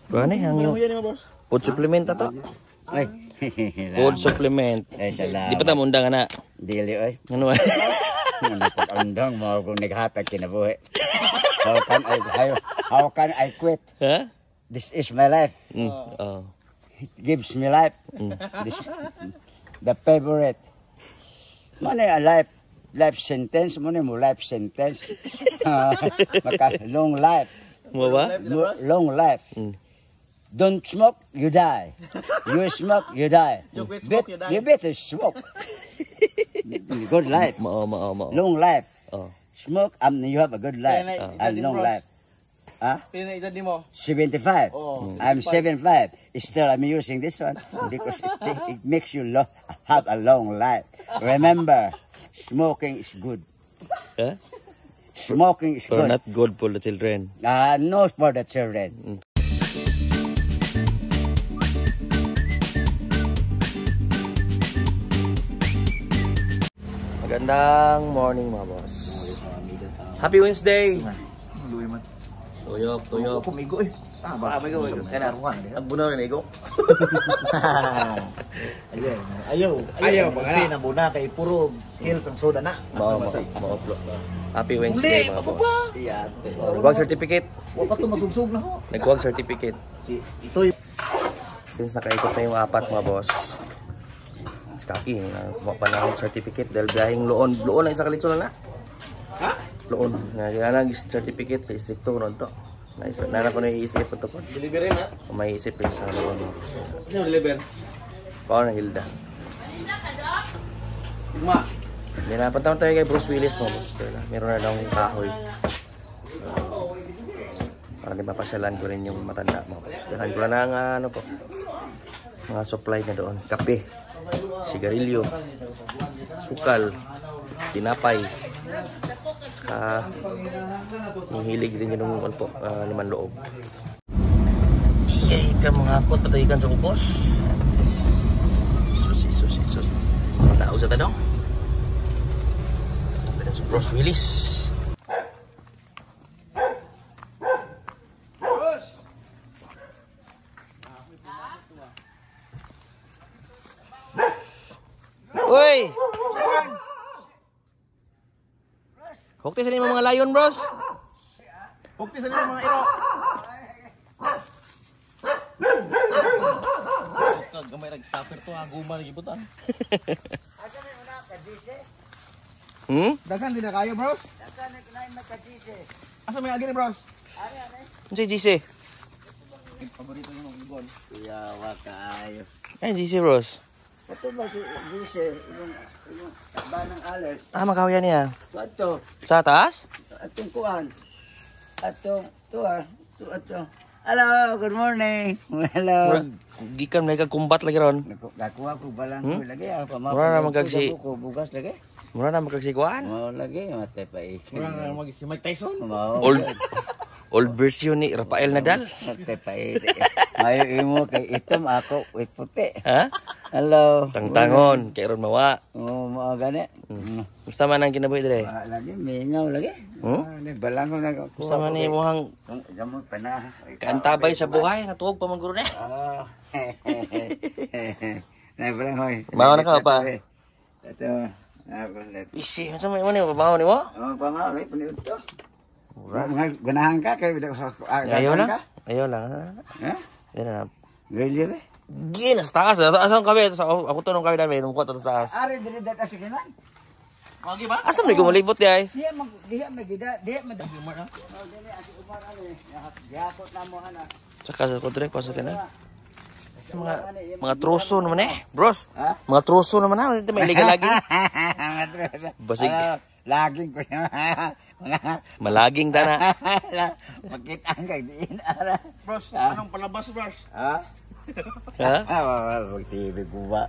Kuha ni ang food supplement ato. Ay. Food supplement. Ay, salamat. Di pa ta mundang ana. Dili oy. Ano ay? Ano pag undang mo kung naghatag kinabuhi. How can I quit? Ha? This is my life. Oh. It gives me life. This, the favorite. Mane a life sentence, mane mo life sentence. Maka long life. Mo ba? Long life. Don't smoke, you die. You smoke, you die. You better smoke. Good life. Mo. Long life. Oh. Smoke, you have a good life. And long life. Huh? 75. I'm 75. Still, I'm using this one because it makes you have a long life. Remember, smoking is good. Huh? Smoking is So good. not good for the children. No for the children. Magandang morning mga boss. Happy Wednesday. Tuyok. Kumigo eh. Baka may gawin. Ang bunaw na igo. Ayaw. Kasi nabuna kay puro skills ang soda na. Mauplo. Happy Wednesday mga boss. Nagwag certificate. Huwag ka ito masugsog na ho. Nagwag certificate. Ito'y Since nakaikot na yung apat mga boss. Kaki, kuha pa na akong certificate dahil biyahing Loon na isa kalitso na. Ha? Loon. Nga certificate kay stricto ron to. Nana ko na iisip ito po. delivery na. May isip yung sa Loon. Ano deliver? Paano na Hilda? Ma. Hindi na, punta tayo kay Bruce Willis mga boss. Meron na daw yung kahoy. Para di mapasyalan ko rin yung matanda mga boss. Dahan ko na nga ano po. Mga supply na doon. Kape. Sigarilyo, sukal, tinapay, saka hilig din yung naman loob. Iyay ka mga akot, patayikan sa ubos. Sus. Tao sa tanong. Kapit sa Bruce Willis. Uy! Hukti sa mga lion, bros. Hukti sa mga iro. Gamay nag-stopper to, aguma nagibutan. Daghan din na kayo, bros? Daghan na ka-GC. Asa may agi ni bros? Ano si GC? Paborito niyo ng ibon. Yawa kaayo. Ay, GC, bros. Ito ba si Gise, yung banang alas? Magkahuyan niya. Ito. Sa taas? Atong kuhan. Atong, ito. Hello, good morning. Hello. Gikan may kagkumbat lagi ron. Nakuha ko balang ko lagi. Mura na magkagsi. Bugas lagi. Mura na magkagsikuan. Lagi, matay pa eh. Mura na si Mike Tyson. Old version ni Rafael Nadal. Matay pa eh. Mayo imo kay itom ako with puti. Ha? Hello. Tangtangon, kay ron mawa. Mga gani. Gusto man ang kinabuhi dire? Lagi, mingaw lagi. Balang ko na. Gusto man ni mohang Gamot pa na. kaantabay sa buhay, natuog pa man guro na. Balang hoy. Bawa na ka pa. Ito. Isi, masa may mo bawa ni mo? Pamaw, paniud to. Mga ganahan ka kay Ayaw lang. Ayaw lang. Ha? Yan na. Really ba? Gina sa taas. Asang kami ako to nung kami dami nung kuha to sa taas. Ari diri data sa kinan. Magi ba? Asa may gumulibot di ay? Diha magida, diha mad. Umar na. Dili asi Umar ani. Gihapot na mo ana. Saka sa kodre pa sa kana. Mga troso naman bros. Ha? Mga troso naman na, may iligal lagi. Basig. Laging ko na. Malaging tana. Makita ang kagdiin ara. Bros, anong palabas, bros? Ha? Ha? Mag-TV ko ba?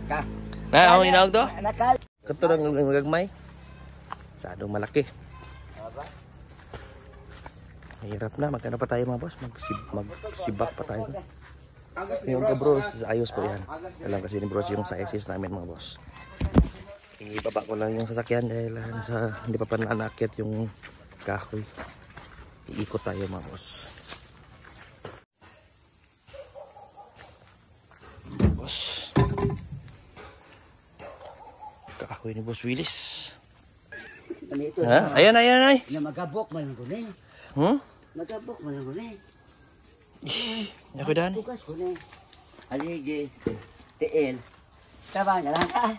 Ka. Na, ako inawag to? Nakal. Kato lang magagmay. Masyadong malaki. Mahirap na, magkano pa tayo mga boss? Magsibak pa tayo. Yung ka bros, ayos po yan. Alam kasi ni bros yung sizes namin mga boss. Ibaba ko lang yung sasakyan dahil hindi pa pananakit yung kahoy. Iikot tayo mga boss. Boss. Kahoy ni Boss Willis. Ha? Ayan. Na magabok man ko ni. Magabok man ko ni. Ako dan. Tugas ko ni. Aligi. Tiil. Tabang lang ka.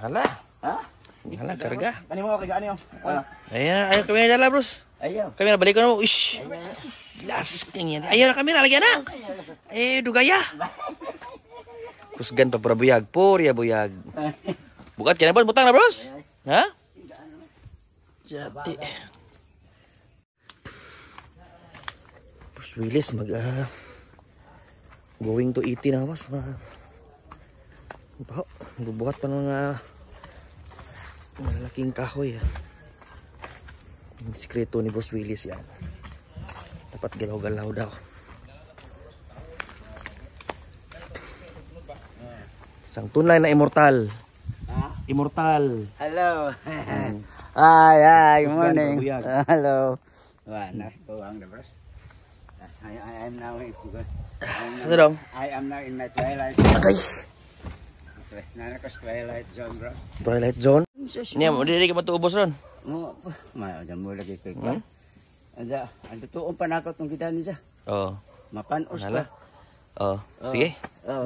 Hala. Ha? Hala, karga. Ani mo karga ani mo. Ayan kami na dala, bros. Ayaw. Kami na balik ko. Ish. Gilas kang yan. Ayan kami na lagyan na. Dugaya. Kusgan pa para buyag. Purya buyag. Bukat ka na, bros. Butang na, bros. Ha? Jati. Boss Willis, going to 80 na, boss. Bubuhat pa ng malaking kahoy. Yung sikreto ni Boss Willis yan. Dapat galaw-galaw daw. Isang tunay na immortal. Immortal. Hello. Hi, good morning. Buyag. Hello. Nice to ang the bros. I am now Ano daw? I am now in my twilight. Agay. Nanakas twilight zone, bro. Twilight zone? Niya, mo dili ka matuubos ron. Mo, mo lagi kay ka. Anda, ando tuon pa nako tong kita niya. Oo. Mapanos Hala. ka. Sige.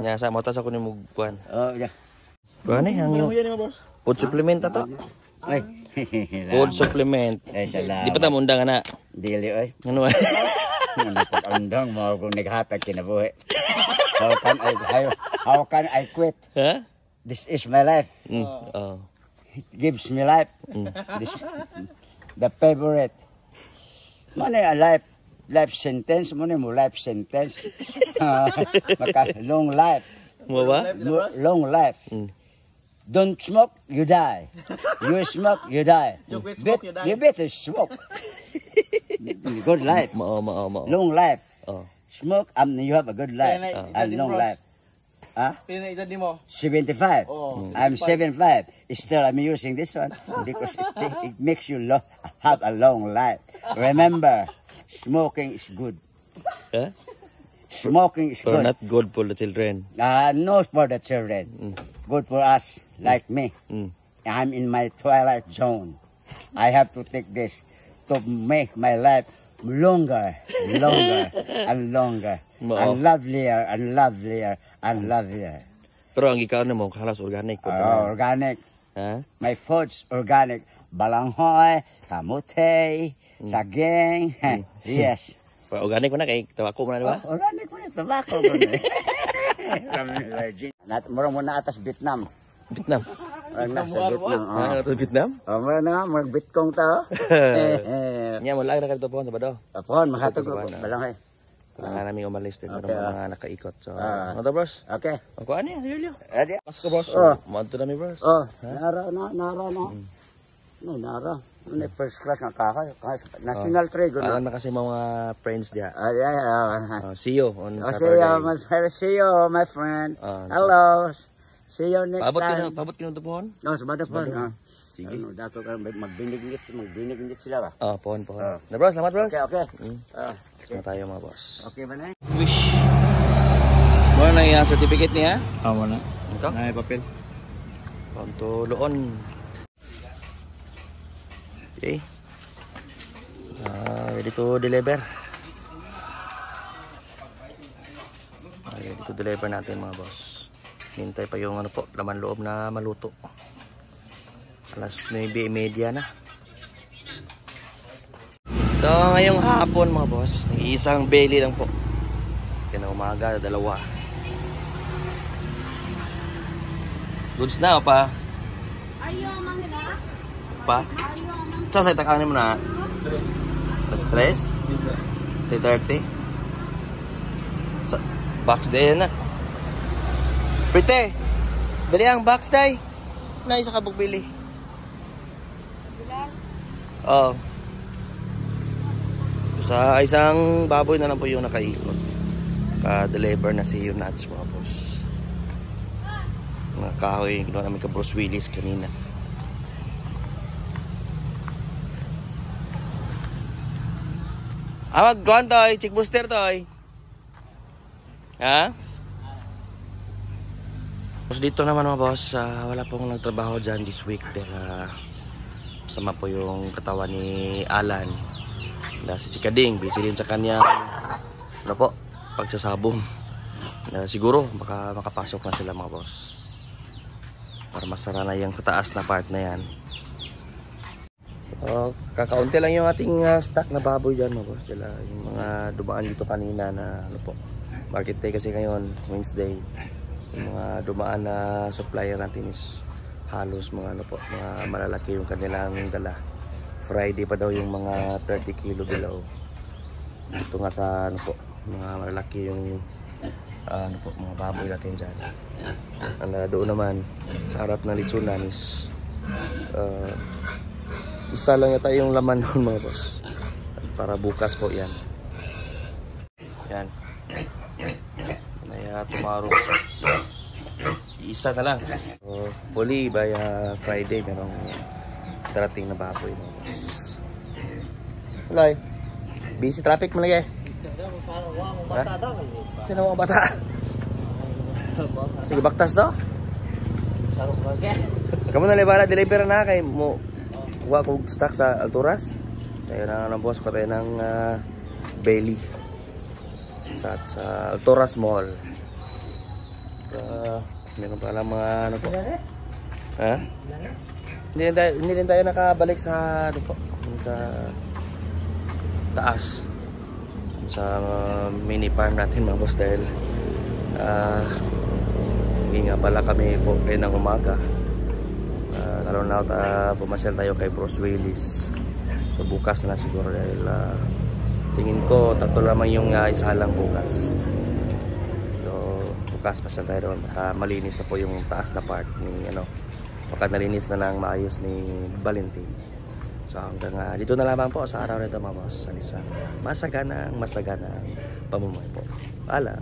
Nya sa motas ako ni mugkuan. Ya. Kuan ang food supplement ato. Ay. Food supplement. Salamat. Di pa ta mundang ana. Dili oy. Ano? Undang mo kung naghatag kinabuhi. How can I quit? Ha? This is my life. It gives me life. This, the favorite. Mane a life sentence, mane mo life sentence. Maka long life. Mo ba? Long life. Don't smoke, you die. You smoke, you die. You better smoke. Good life. Long life. Smoke, you have a good life. And long life. Huh? 75. I'm 75. Still, I'm using this one because it makes you have a long life. Remember, smoking is good. Huh? Smoking is So good. not good for the children. No for the children. Good for us, like me. I'm in my twilight zone. I have to take this to make my life longer, and longer, and lovelier, and lovelier, and lovelier. Pero ang ikaw na mo halos organic po. Organic. Ha? My food's organic. Balanghoy, kamote, saging. Yes. Organic mo na kay tabako mo na, di ba? Organic mo na, tabako mo na. Murang mo na atas Vietnam. Vietnam. Vietnam. Vietnam? Murang na, murang Vietcong tao. Nya mo lang na kadto po sa bado. Apon, makatog ko. Balanghoy. Kailangan namin umalis din mga nakaikot. So, ano to, bros? Okay. Ako ano yan, Julio? Ready? Pasko, bros. Manto namin, bros. Nara. Nara. Ano first class ng kahoy. National trade. Alam na kasi mga friends diya. See you on Saturday. See you, my friend. Hello. See you next time. Pabot kinutupuhon? No, sa Badapon. Sige. Dato ka magbinig-ingit sila ba? Pohon. Na bros, salamat bros. Okay. Sama tayo mga boss. Okay ba na? Wish. Mo na yung certificate niya? Mo na. Ito? Na papel. Pantuloon. Okay. Ready to deliver. Ready to deliver natin mga boss. Hintay pa yung ano po, laman loob na maluto. Alas 9:30 na. So ngayong hapon mga boss, isang belly lang po. Kaya umaga, dalawa. Goods na o pa? Pa? Saan sa itakanin mo na? Stress? 3:30? Box day na. Prite, dali ang box day. Na isa ka bugbili. Oh. Sa isang baboy na lang po yung nakaikot. Ka-deliver na si Yunats mga boss. Mga kahoy, ginawa namin ka Bruce Willis kanina. Awag, kuhan toy. Chick booster toy. Ha? Tapos dito naman mga boss, wala pong nagtrabaho dyan this week dahil sama po yung katawan ni Alan. Dahil si Chikading, busy din sa kanya pagsasabong. Siguro baka makapasok na sila mga boss para masara na yung kataas na part na yan. So kakaunti lang yung ating stock na baboy dyan mga boss. Dila, yung mga dumaan dito kanina na market day kasi ngayon, Wednesday. Yung mga dumaan na supplier natin is halos mga mga malalaki yung kanilang dala. Friday pa daw yung mga 30 kilo below. Ito nga sa mga malalaki yung mga baboy natin dyan. Doon naman sa harap ng litsunan is isa lang yata yung laman nun mga boss. Para bukas po yan. Yan. Kaya tomorrow isa na lang. So, huli by Friday merong darating na baboy mga boss. Hello. Busy traffic mo lagi. Sino mga bata? Sige, baktas to. Kamu na libala, deliver na kay mo. Kuha ko stock sa Alturas. Kaya na boss ko tayo ng Bailey sa Alturas Mall. Meron pa lang mga ha? Hindi rin tayo nakabalik sa sa taas. Sa mini farm natin mga boss dahil hindi nga pala kami po kayo ng umaga. Lalo na pumasyal tayo kay Bruce Willis. So bukas na siguro dahil tingin ko tatlo lamang yung isa lang bukas. So bukas pasyal tayo doon. Malinis na po yung taas na part ni baka nalinis na lang maayos ni Valentin. So hanggang dito na lamang po sa araw na ito mga boss. Sa isang masaganang pamumuhay po. Paalam.